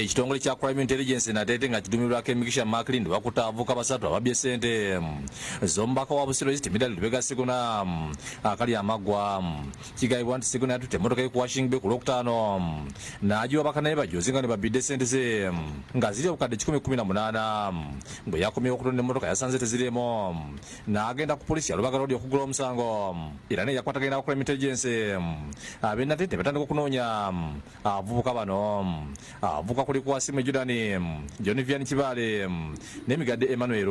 Ekitongole kya Crime Intelligence natete nga kidumirwako Emikisha Macklin bakuta avuka basatu ababye ssente zombaka wa Busiro East Midali Lubega Siguna akali amagwa kigayibwa nti Siguna yatutte emmotoka ye ku Washing Bay ku Lwokutaano n'agiwa bakanaye bajozi nga ne babidde ssente ze nga ziri obukadde 118 bwe yakomyewo okutonda emmotoka yasanze tezirimo n'agenda ku polisi ya Lubaga Road okugula omusango era ne yakwatagana ku Crime Intelligence ab'enatete batandika okunoonya abavubuka bano avuka kuli kwasimu Judani John Vian Kibale n'emigadde Emmanuel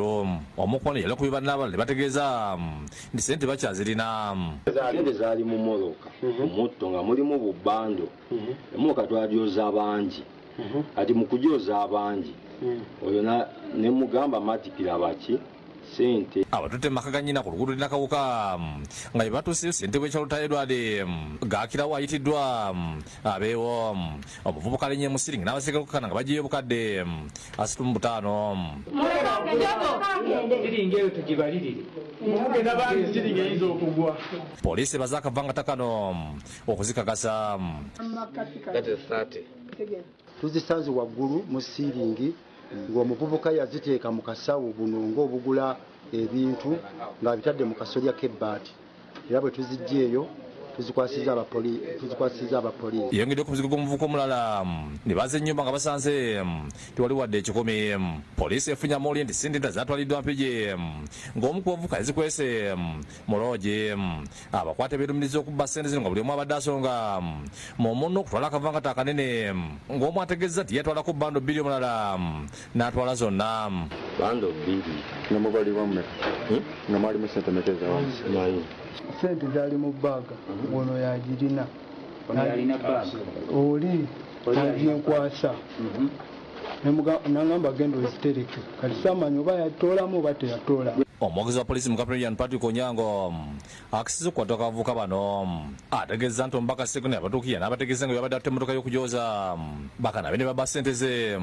omukono yali kubiba n'abalala bategeeza ndi ssente bakyazirina ssente zaali mu mmotoka omutto nga mulimu bubbando emmotoka twagyoza abangi ati mu kugyoza abangi oyo ne mugamba matikira baki sente abatutte maka ganyina ku luguudo linakawuka nga bye batuuseyo ssente bwekyalutayo Edward gaakirawo ayitiddwa abeewo omuvubuka alenye musiringi n'abasirikale okukana nga bagiyeyo obukadde 65. Poliisi ebaza akavangata kano okuzikakasa. Tuzisanze waggulu mu siiringi ng'omuvubuka yaziteeka mu kasawo buno ng'obugula ebintu ng'abitadde mu kasolya k'ebbaati era bwe tuzijjeeyo tuzikwasiza abapoliisi. Yongedde ku muzigo gw'omuvubuka omulala ne baza ennyumba nga basanze tewali wadde ekikumi. Poliisi efunye amooli nti ssente zaatwaliddwa mpigi ng'omu ku bavubuka yazikwese mu loogi. Abakwate beerumiriza okubba ssente zino nga buli omu abadde asonga mu munno okutwala akavangata akanene ng'omu ategeeza nti yatwalako bbando 2 omulala n'atwala zonna. bando 2 nga mubali wamme nga mwalimu ssente meteza wansi naye ssente zaali mu bbaaga ono yagirina oli aginkwasa nangamba genda ozitereke kati samanyi oba yatoolamu oba teyatoola. Omwogezi wa poliisi mu Kapitolian Patrick Onyango akisiza okukwata akavubuka bano ategeeza nti omubaka Ssekune abatuukirira n'abategeeza nga byabadde atte emmotoka y'okujooza bakanabe ne babba ssente ze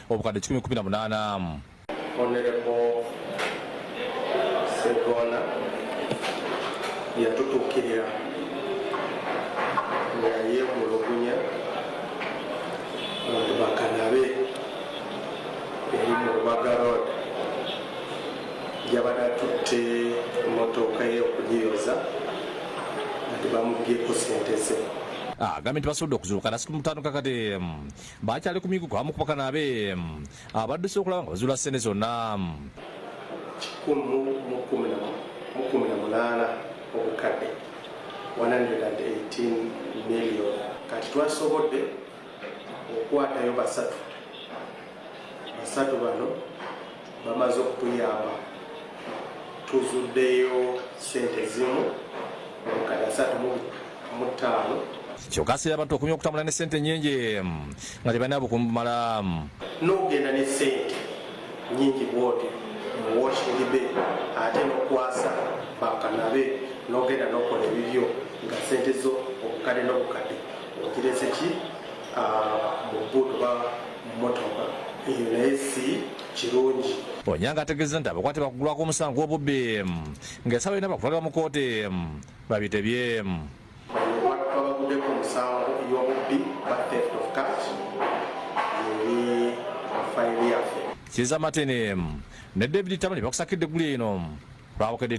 obukadde 118. Honorable Segona yatutuukirira nga yeemulugunya abantu bakanabe eri mu Lubaga Road yabadde atutte emmotoka ye okugiyoza nga tebamubyeko ssente ze. Agambye nti basobodde okuzuuka na 65 kakati bakyali ku migugu abamu ku bakanabe abadduse okulaba nga bazuula ssente zonna. 118 obukadde 118 million. Kati twasobodde okukwatayo basatu bano bamaze okutuyamba tuzuddeyo ssente zimu obukadde 35. Kyokka aseera abantu okumya okutambula ne ssente nnyingi nga tebalina bukumala. N'ogenda ne ssente nnyingi bwoti mu Washing Bay ate n'okwasa bakanabe n'ogenda n'okola ebibyo nga ssente zo obukadde n'obukadde ogirese ki mu bbuutu ba mmotoka eyo naye si kirungi. Onyango ategeeza nti abakwate bakugulwako omusango gw'obubbi ng'esaba erina bakutwalibwa mu kooti babitebye. Twabaguddeko omusango ey'obubbi ba theft of cash eri fayiri yaffe. Kiza Matene ne David Tamani bakusakidde eggulu eno lwabukedde.